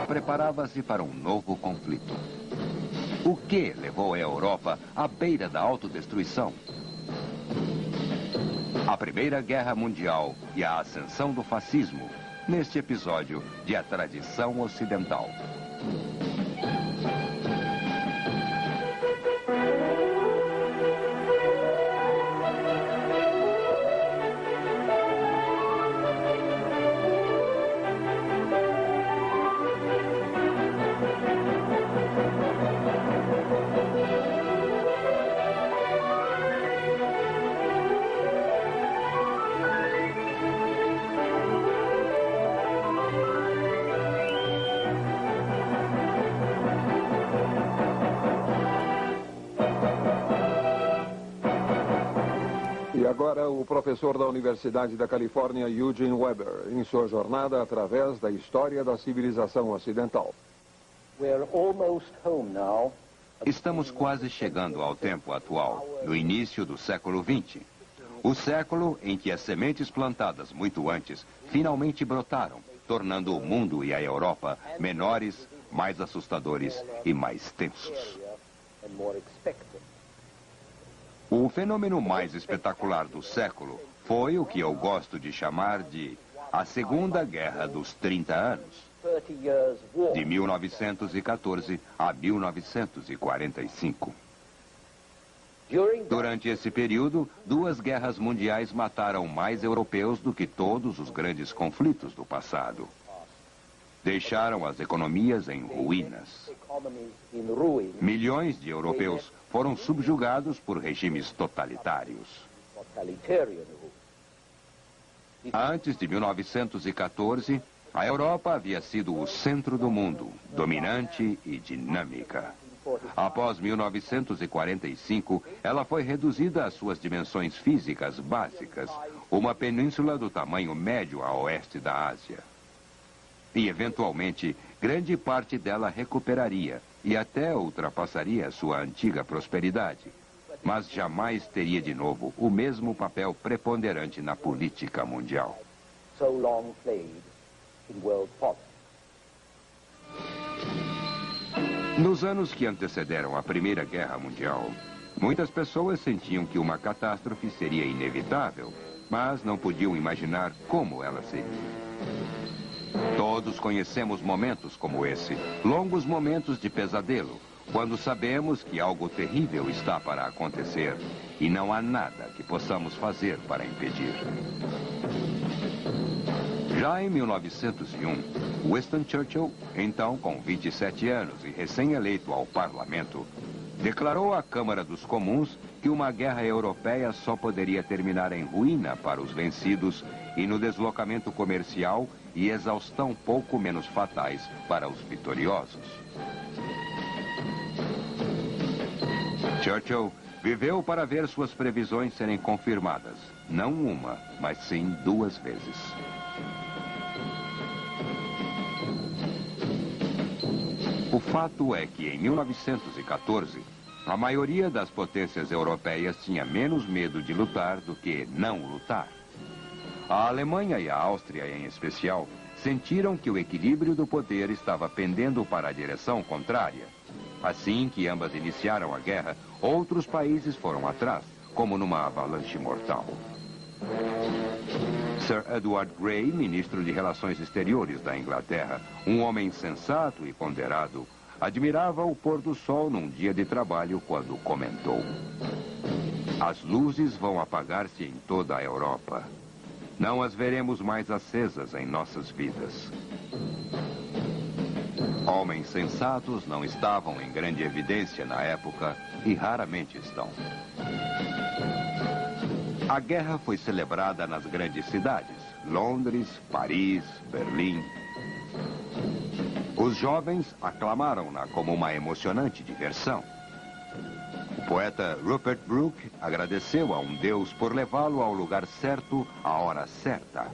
preparava-se para um novo conflito. O que levou a Europa à beira da autodestruição? A Primeira Guerra Mundial e a ascensão do fascismo, neste episódio de A Tradição Ocidental. E agora o professor da Universidade da Califórnia, Eugene Weber, em sua jornada através da história da civilização ocidental. Estamos quase chegando ao tempo atual, no início do século XX. O século em que as sementes plantadas muito antes finalmente brotaram, tornando o mundo e a Europa menores, mais assustadores e mais tensos. O fenômeno mais espetacular do século foi o que eu gosto de chamar de a Segunda Guerra dos 30 Anos, de 1914 a 1945. Durante esse período, duas guerras mundiais mataram mais europeus do que todos os grandes conflitos do passado. Deixaram as economias em ruínas. Milhões de europeus foram subjugados por regimes totalitários. Antes de 1914, a Europa havia sido o centro do mundo, dominante e dinâmica. Após 1945, ela foi reduzida às suas dimensões físicas básicas, uma península do tamanho médio a oeste da Ásia. E, eventualmente, grande parte dela recuperaria e até ultrapassaria sua antiga prosperidade, mas jamais teria de novo o mesmo papel preponderante na política mundial. Nos anos que antecederam a Primeira Guerra Mundial, muitas pessoas sentiam que uma catástrofe seria inevitável, mas não podiam imaginar como ela seria. Todos conhecemos momentos como esse, longos momentos de pesadelo, quando sabemos que algo terrível está para acontecer e não há nada que possamos fazer para impedir. Já em 1901, Winston Churchill, então com 27 anos e recém-eleito ao parlamento, declarou à Câmara dos Comuns que uma guerra europeia só poderia terminar em ruína para os vencidos e no deslocamento comercial e exaustão pouco menos fatais para os vitoriosos. Churchill viveu para ver suas previsões serem confirmadas, não uma, mas sim duas vezes. O fato é que em 1914, a maioria das potências europeias tinha menos medo de lutar do que não lutar. A Alemanha e a Áustria, em especial, sentiram que o equilíbrio do poder estava pendendo para a direção contrária. Assim que ambas iniciaram a guerra, outros países foram atrás, como numa avalanche mortal. Sir Edward Grey, ministro de Relações Exteriores da Inglaterra, um homem sensato e ponderado, admirava o pôr do sol num dia de trabalho quando comentou: "As luzes vão apagar-se em toda a Europa. Não as veremos mais acesas em nossas vidas." Homens sensatos não estavam em grande evidência na época e raramente estão. A guerra foi celebrada nas grandes cidades, Londres, Paris, Berlim. Os jovens aclamaram-na como uma emocionante diversão. O poeta Rupert Brooke agradeceu a um Deus por levá-lo ao lugar certo, à hora certa.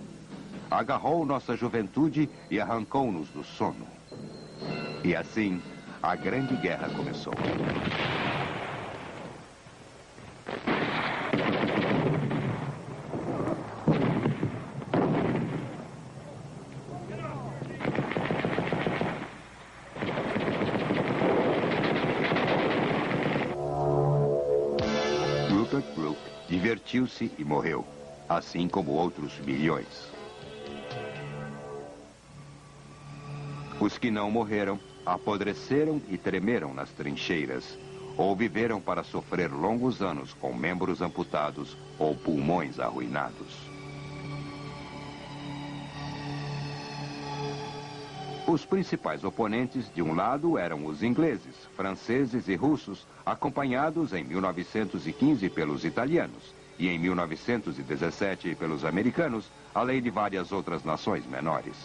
Agarrou nossa juventude e arrancou-nos do sono. E assim, a Grande Guerra começou. Divertiu-se e morreu, assim como outros milhões. Os que não morreram apodreceram e tremeram nas trincheiras, ou viveram para sofrer longos anos com membros amputados ou pulmões arruinados. Os principais oponentes, de um lado, eram os ingleses, franceses e russos, acompanhados em 1915 pelos italianos e em 1917 pelos americanos, além de várias outras nações menores.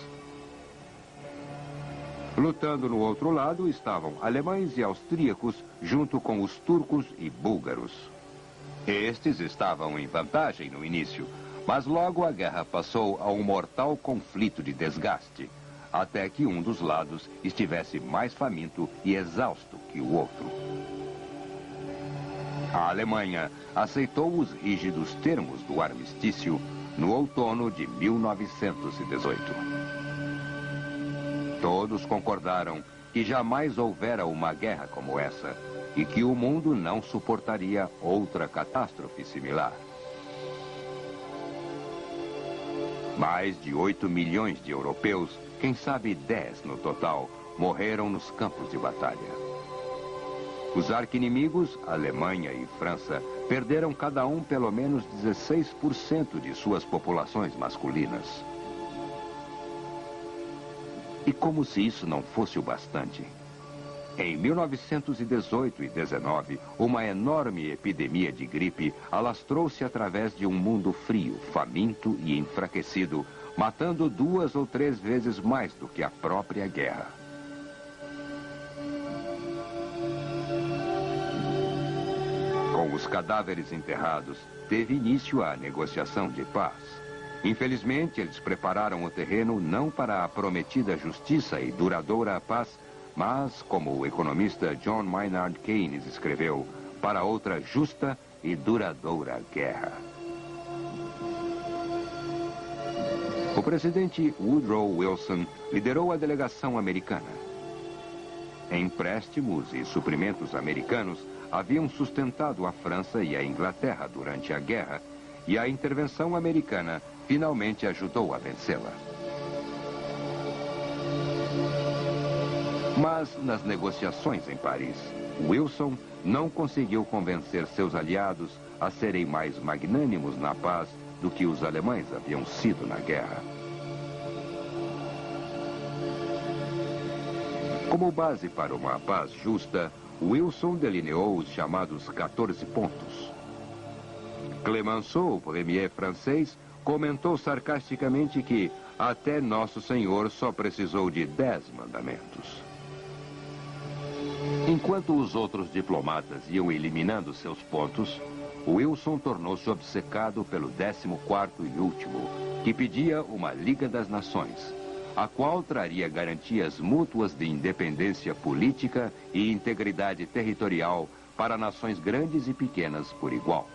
Lutando no outro lado estavam alemães e austríacos, junto com os turcos e búlgaros. Estes estavam em vantagem no início, mas logo a guerra passou a um mortal conflito de desgaste, até que um dos lados estivesse mais faminto e exausto que o outro. A Alemanha aceitou os rígidos termos do armistício no outono de 1918. Todos concordaram que jamais houvera uma guerra como essa e que o mundo não suportaria outra catástrofe similar. Mais de 8 milhões de europeus, quem sabe 10 no total, morreram nos campos de batalha. Os arqui-inimigos, Alemanha e França, perderam cada um pelo menos 16% de suas populações masculinas. E como se isso não fosse o bastante, em 1918 e 19, uma enorme epidemia de gripe alastrou-se através de um mundo frio, faminto e enfraquecido, matando 2 ou 3 vezes mais do que a própria guerra. Com os cadáveres enterrados, teve início a negociação de paz. Infelizmente, eles prepararam o terreno não para a prometida justiça e duradoura paz, mas, como o economista John Maynard Keynes escreveu, para outra justa e duradoura guerra. O presidente Woodrow Wilson liderou a delegação americana. Empréstimos e suprimentos americanos haviam sustentado a França e a Inglaterra durante a guerra, e a intervenção americana finalmente ajudou a vencê-la. Mas, nas negociações em Paris, Wilson não conseguiu convencer seus aliados a serem mais magnânimos na paz do que os alemães haviam sido na guerra. Como base para uma paz justa, Wilson delineou os chamados 14 pontos. Clemenceau, o premier francês, comentou sarcasticamente que até Nosso Senhor só precisou de 10 mandamentos. Enquanto os outros diplomatas iam eliminando seus pontos, Wilson tornou-se obcecado pelo 14º e último, que pedia uma Liga das Nações, a qual traria garantias mútuas de independência política e integridade territorial para nações grandes e pequenas por igual.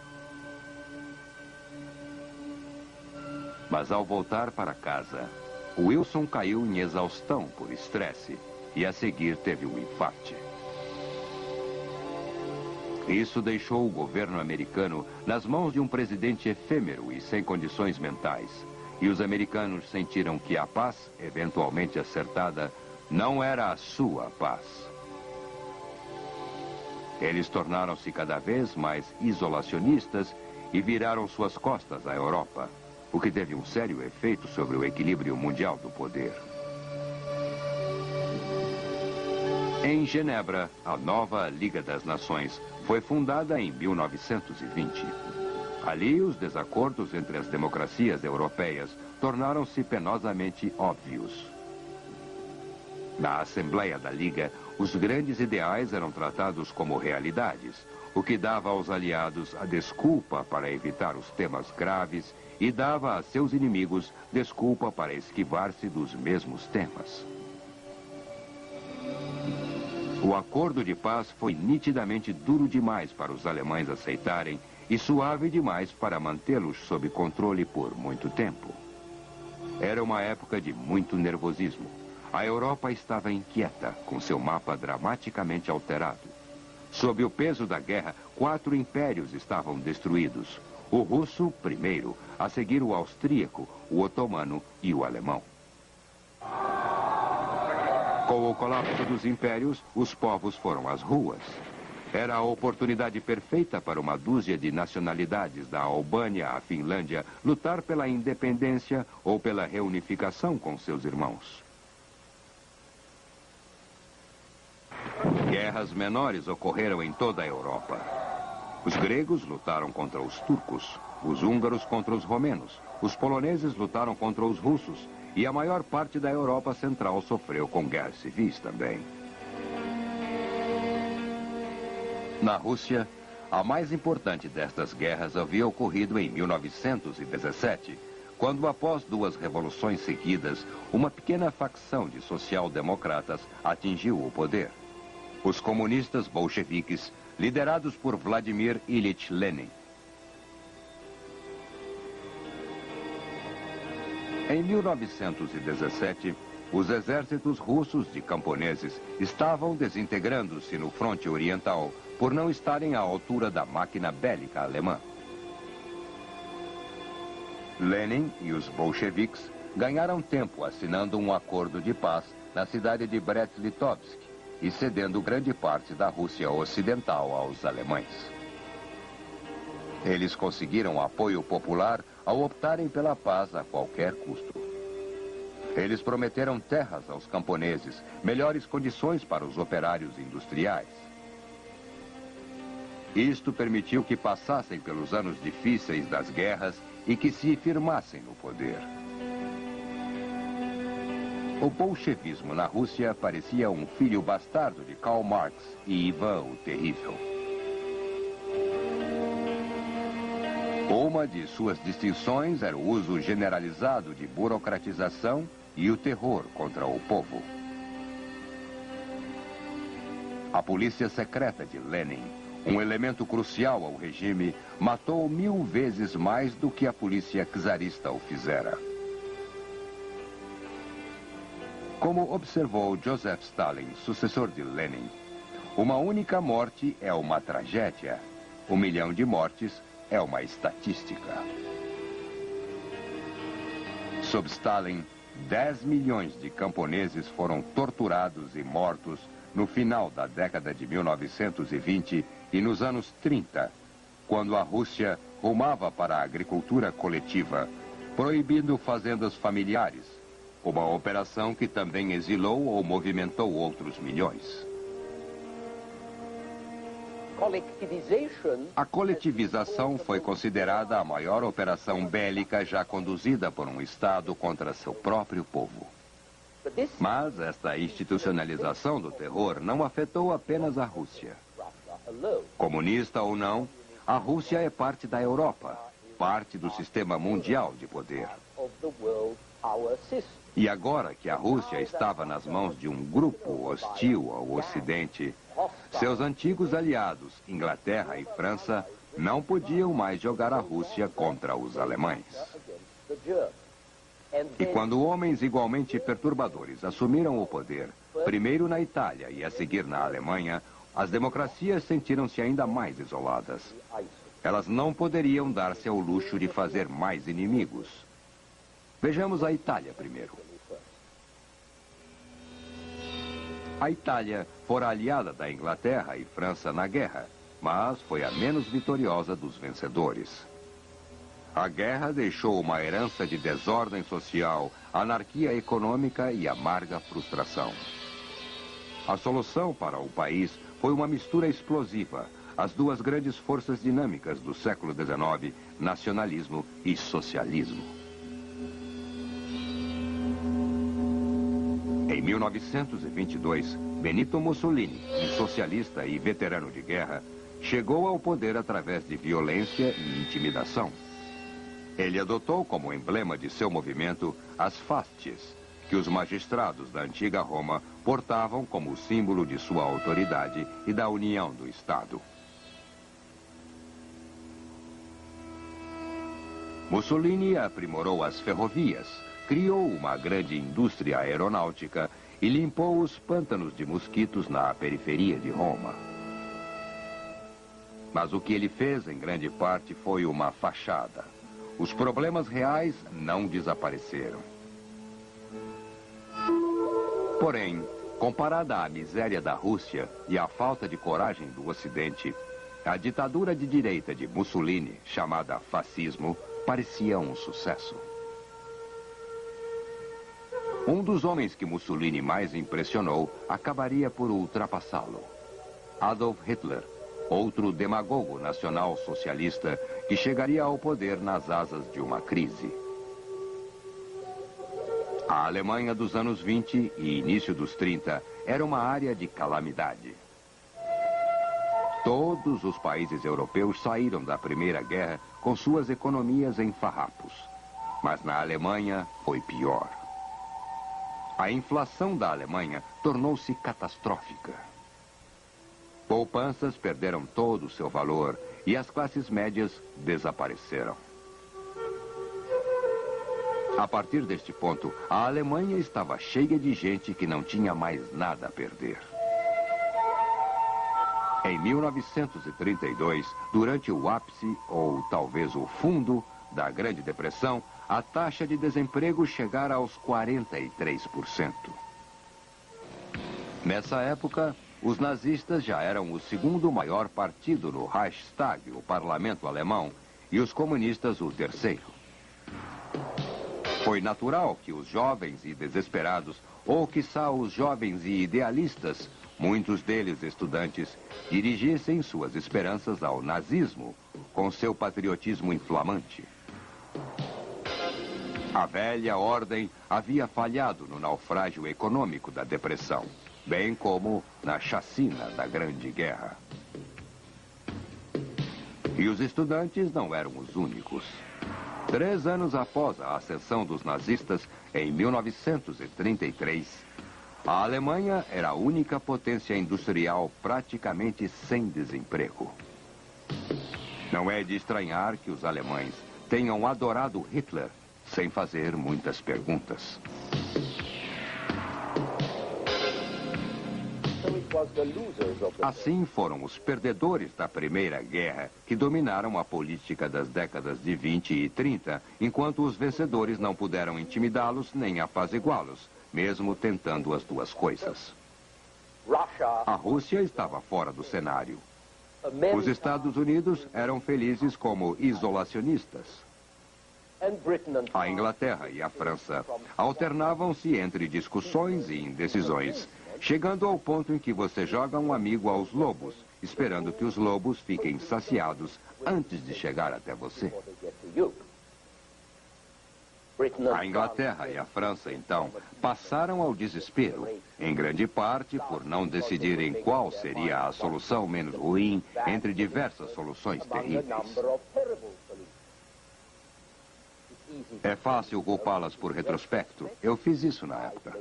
Mas ao voltar para casa, Wilson caiu em exaustão por estresse e a seguir teve um infarte. Isso deixou o governo americano nas mãos de um presidente efêmero e sem condições mentais. E os americanos sentiram que a paz, eventualmente acertada, não era a sua paz. Eles tornaram-se cada vez mais isolacionistas e viraram suas costas à Europa, o que teve um sério efeito sobre o equilíbrio mundial do poder. Em Genebra, a nova Liga das Nações foi fundada em 1920. Ali, os desacordos entre as democracias europeias tornaram-se penosamente óbvios. Na Assembleia da Liga, os grandes ideais eram tratados como realidades, o que dava aos aliados a desculpa para evitar os temas graves e dava a seus inimigos desculpa para esquivar-se dos mesmos temas. O acordo de paz foi nitidamente duro demais para os alemães aceitarem e suave demais para mantê-los sob controle por muito tempo. Era uma época de muito nervosismo. A Europa estava inquieta, com seu mapa dramaticamente alterado. Sob o peso da guerra, 4 impérios estavam destruídos. O russo, primeiro, a seguir o austríaco, o otomano e o alemão. Com o colapso dos impérios, os povos foram às ruas. Era a oportunidade perfeita para uma dúzia de nacionalidades da Albânia à Finlândia lutar pela independência ou pela reunificação com seus irmãos. Guerras menores ocorreram em toda a Europa. Os gregos lutaram contra os turcos, os húngaros contra os romenos, os poloneses lutaram contra os russos e a maior parte da Europa Central sofreu com guerras civis também. Na Rússia, a mais importante destas guerras havia ocorrido em 1917, quando, após 2 revoluções seguidas, uma pequena facção de social-democratas atingiu o poder. Os comunistas bolcheviques, liderados por Vladimir Ilyich Lenin. Em 1917, os exércitos russos de camponeses estavam desintegrando-se no fronte oriental por não estarem à altura da máquina bélica alemã. Lenin e os bolcheviques ganharam tempo assinando um acordo de paz na cidade de Brest-Litovsk e cedendo grande parte da Rússia Ocidental aos alemães. Eles conseguiram apoio popular ao optarem pela paz a qualquer custo. Eles prometeram terras aos camponeses, melhores condições para os operários industriais. Isto permitiu que passassem pelos anos difíceis das guerras e que se firmassem no poder. O bolchevismo na Rússia parecia um filho bastardo de Karl Marx e Ivan o Terrível. Uma de suas distinções era o uso generalizado de burocratização e o terror contra o povo. A polícia secreta de Lenin, um elemento crucial ao regime, matou 1000 vezes mais do que a polícia czarista o fizera. Como observou Joseph Stalin, sucessor de Lenin, uma única morte é uma tragédia. 1 milhão de mortes é uma estatística. Sob Stalin, 10 milhões de camponeses foram torturados e mortos no final da década de 1920 e nos anos 30, quando a Rússia rumava para a agricultura coletiva, proibindo fazendas familiares, uma operação que também exilou ou movimentou outros milhões. A coletivização foi considerada a maior operação bélica já conduzida por um Estado contra seu próprio povo. Mas esta institucionalização do terror não afetou apenas a Rússia. Comunista ou não, a Rússia é parte da Europa, parte do sistema mundial de poder. E agora que a Rússia estava nas mãos de um grupo hostil ao Ocidente, seus antigos aliados, Inglaterra e França, não podiam mais jogar a Rússia contra os alemães. E quando homens igualmente perturbadores assumiram o poder, primeiro na Itália e a seguir na Alemanha, as democracias sentiram-se ainda mais isoladas. Elas não poderiam dar-se ao luxo de fazer mais inimigos. Vejamos a Itália primeiro. A Itália fora aliada da Inglaterra e França na guerra, mas foi a menos vitoriosa dos vencedores. A guerra deixou uma herança de desordem social, anarquia econômica e amarga frustração. A solução para o país foi uma mistura explosiva, as 2 grandes forças dinâmicas do século XIX, nacionalismo e socialismo. Em 1922, Benito Mussolini, um socialista e veterano de guerra, chegou ao poder através de violência e intimidação. Ele adotou como emblema de seu movimento as fasces, que os magistrados da antiga Roma portavam como símbolo de sua autoridade e da união do Estado. Mussolini aprimorou as ferrovias, criou uma grande indústria aeronáutica e limpou os pântanos de mosquitos na periferia de Roma. Mas o que ele fez, em grande parte, foi uma fachada. Os problemas reais não desapareceram. Porém, comparada à miséria da Rússia e à falta de coragem do Ocidente, a ditadura de direita de Mussolini, chamada fascismo, parecia um sucesso. Um dos homens que Mussolini mais impressionou acabaria por ultrapassá-lo. Adolf Hitler, outro demagogo nacional-socialista que chegaria ao poder nas asas de uma crise. A Alemanha dos anos 20 e início dos 30 era uma área de calamidade. Todos os países europeus saíram da Primeira Guerra com suas economias em farrapos. Mas na Alemanha foi pior. A inflação da Alemanha tornou-se catastrófica. Poupanças perderam todo o seu valor e as classes médias desapareceram. A partir deste ponto, a Alemanha estava cheia de gente que não tinha mais nada a perder. Em 1932, durante o ápice, ou talvez o fundo, da Grande Depressão, a taxa de desemprego chegara aos 43%. Nessa época, os nazistas já eram o segundo maior partido no Reichstag, o parlamento alemão, e os comunistas o terceiro. Foi natural que os jovens e desesperados, ou quiçá os jovens e idealistas, muitos deles estudantes, dirigissem suas esperanças ao nazismo, com seu patriotismo inflamante. A velha ordem havia falhado no naufrágio econômico da depressão, bem como na chacina da Grande Guerra. E os estudantes não eram os únicos. 3 anos após a ascensão dos nazistas, em 1933, a Alemanha era a única potência industrial praticamente sem desemprego. Não é de estranhar que os alemães tenham adorado Hitler sem fazer muitas perguntas. Assim foram os perdedores da Primeira Guerra que dominaram a política das décadas de 20 e 30, enquanto os vencedores não puderam intimidá-los nem apaziguá-los, mesmo tentando as duas coisas. A Rússia estava fora do cenário. Os Estados Unidos eram felizes como isolacionistas. A Inglaterra e a França alternavam-se entre discussões e indecisões, chegando ao ponto em que você joga um amigo aos lobos, esperando que os lobos fiquem saciados antes de chegar até você. A Inglaterra e a França, então, passaram ao desespero, em grande parte por não decidirem qual seria a solução menos ruim entre diversas soluções terríveis. É fácil culpá-las por retrospecto. Eu fiz isso na época.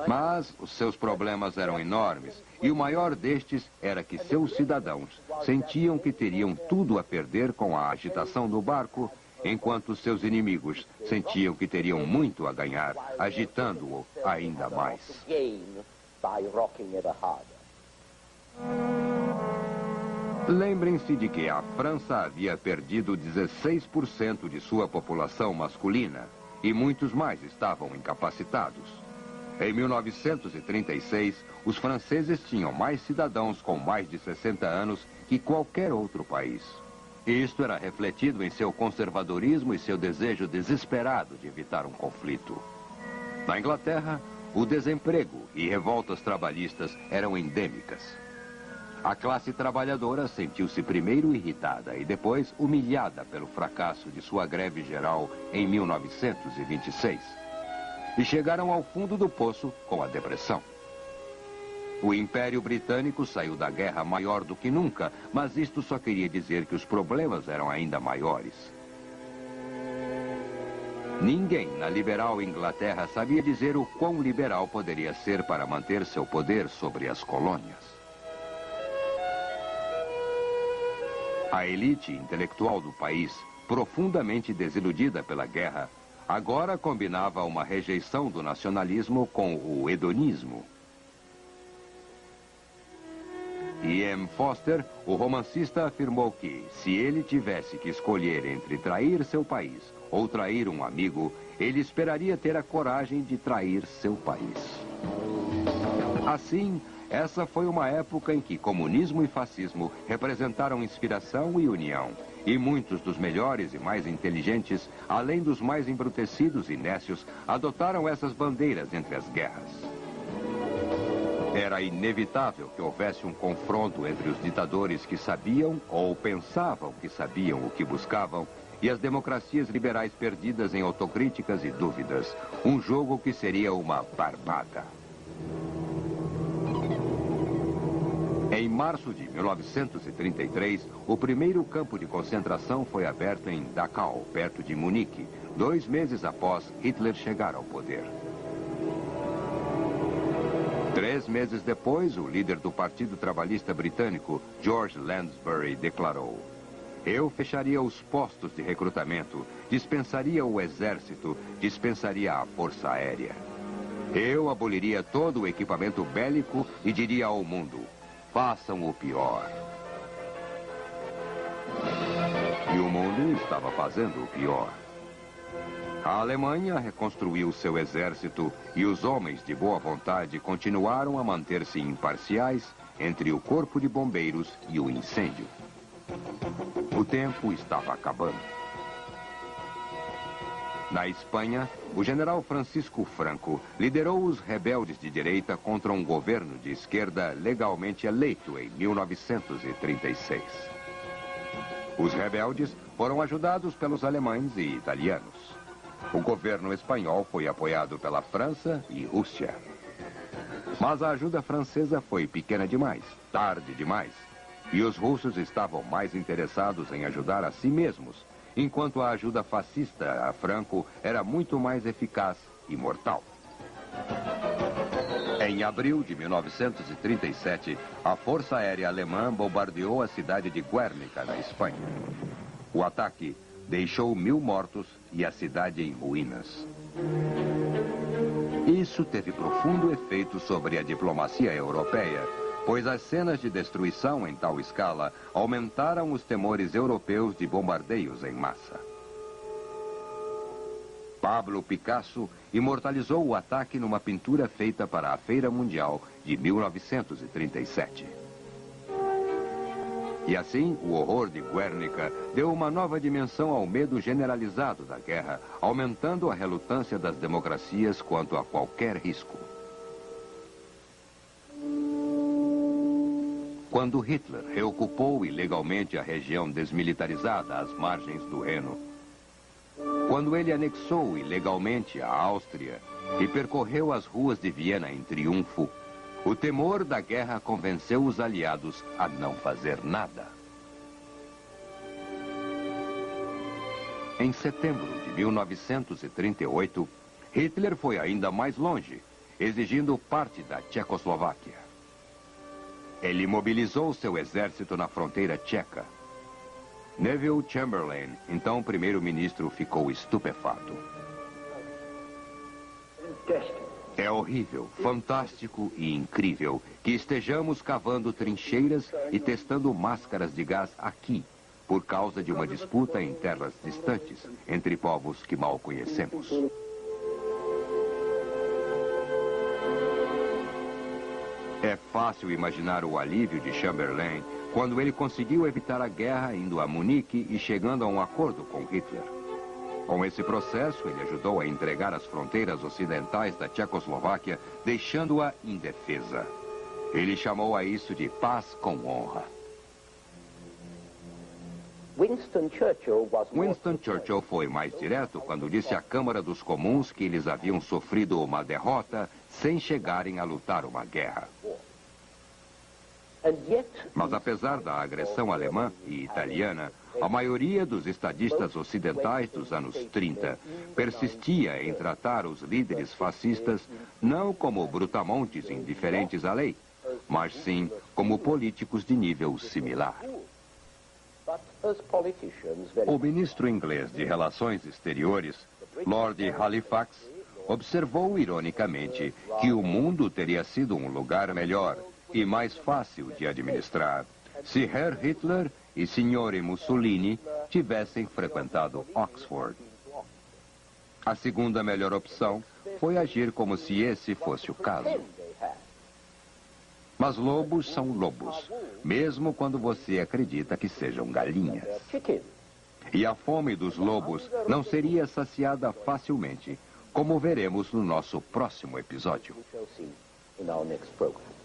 Mas os seus problemas eram enormes, e o maior destes era que seus cidadãos sentiam que teriam tudo a perder com a agitação do barco, enquanto seus inimigos sentiam que teriam muito a ganhar, agitando-o ainda mais. Lembrem-se de que a França havia perdido 16% de sua população masculina e muitos mais estavam incapacitados. Em 1936, os franceses tinham mais cidadãos com mais de 60 anos que qualquer outro país. Isto era refletido em seu conservadorismo e seu desejo desesperado de evitar um conflito. Na Inglaterra, o desemprego e revoltas trabalhistas eram endêmicas. A classe trabalhadora sentiu-se primeiro irritada e depois humilhada pelo fracasso de sua greve geral em 1926. E chegaram ao fundo do poço com a depressão. O Império Britânico saiu da guerra maior do que nunca, mas isto só queria dizer que os problemas eram ainda maiores. Ninguém na liberal Inglaterra sabia dizer o quão liberal poderia ser para manter seu poder sobre as colônias. A elite intelectual do país, profundamente desiludida pela guerra, agora combinava uma rejeição do nacionalismo com o hedonismo. E.M. Foster, o romancista, afirmou que, se ele tivesse que escolher entre trair seu país ou trair um amigo, ele esperaria ter a coragem de trair seu país. Assim, essa foi uma época em que comunismo e fascismo representaram inspiração e união. E muitos dos melhores e mais inteligentes, além dos mais embrutecidos e nécios, adotaram essas bandeiras entre as guerras. Era inevitável que houvesse um confronto entre os ditadores que sabiam ou pensavam que sabiam o que buscavam e as democracias liberais perdidas em autocríticas e dúvidas. Um jogo que seria uma barbada. Em março de 1933, o primeiro campo de concentração foi aberto em Dachau, perto de Munique, 2 meses após Hitler chegar ao poder. 3 meses depois, o líder do Partido Trabalhista Britânico, George Lansbury, declarou: "Eu fecharia os postos de recrutamento, dispensaria o exército, dispensaria a força aérea. Eu aboliria todo o equipamento bélico e diria ao mundo: façam o pior." E o mundo estava fazendo o pior. A Alemanha reconstruiu seu exército e os homens de boa vontade continuaram a manter-se imparciais entre o corpo de bombeiros e o incêndio. O tempo estava acabando. Na Espanha, o general Francisco Franco liderou os rebeldes de direita contra um governo de esquerda legalmente eleito em 1936. Os rebeldes foram ajudados pelos alemães e italianos. O governo espanhol foi apoiado pela França e Rússia. Mas a ajuda francesa foi pequena demais, tarde demais. E os russos estavam mais interessados em ajudar a si mesmos, enquanto a ajuda fascista a Franco era muito mais eficaz e mortal. Em abril de 1937, a Força Aérea Alemã bombardeou a cidade de Guernica, na Espanha. O ataque deixou 1000 mortos e a cidade em ruínas. Isso teve profundo efeito sobre a diplomacia europeia, pois as cenas de destruição em tal escala aumentaram os temores europeus de bombardeios em massa. Pablo Picasso imortalizou o ataque numa pintura feita para a Feira Mundial de 1937. E assim, o horror de Guernica deu uma nova dimensão ao medo generalizado da guerra, aumentando a relutância das democracias quanto a qualquer risco. Quando Hitler reocupou ilegalmente a região desmilitarizada às margens do Reno, quando ele anexou ilegalmente a Áustria e percorreu as ruas de Viena em triunfo, o temor da guerra convenceu os aliados a não fazer nada. Em setembro de 1938, Hitler foi ainda mais longe, exigindo parte da Tchecoslováquia. Ele mobilizou seu exército na fronteira tcheca. Neville Chamberlain, então primeiro-ministro, ficou estupefato. É horrível, fantástico e incrível que estejamos cavando trincheiras e testando máscaras de gás aqui, por causa de uma disputa em terras distantes, entre povos que mal conhecemos. É fácil imaginar o alívio de Chamberlain quando ele conseguiu evitar a guerra indo a Munique e chegando a um acordo com Hitler. Com esse processo, ele ajudou a entregar as fronteiras ocidentais da Tchecoslováquia, deixando-a indefesa. Ele chamou a isso de paz com honra. Winston Churchill foi mais direto quando disse à Câmara dos Comuns que eles haviam sofrido uma derrota sem chegarem a lutar uma guerra. Mas apesar da agressão alemã e italiana, a maioria dos estadistas ocidentais dos anos 30 persistia em tratar os líderes fascistas não como brutamontes indiferentes à lei, mas sim como políticos de nível similar. O ministro inglês de Relações Exteriores, Lord Halifax, observou ironicamente que o mundo teria sido um lugar melhor e mais fácil de administrar se Herr Hitler e Signore Mussolini tivessem frequentado Oxford. A segunda melhor opção foi agir como se esse fosse o caso. Mas lobos são lobos, mesmo quando você acredita que sejam galinhas. E a fome dos lobos não seria saciada facilmente, como veremos no nosso próximo episódio.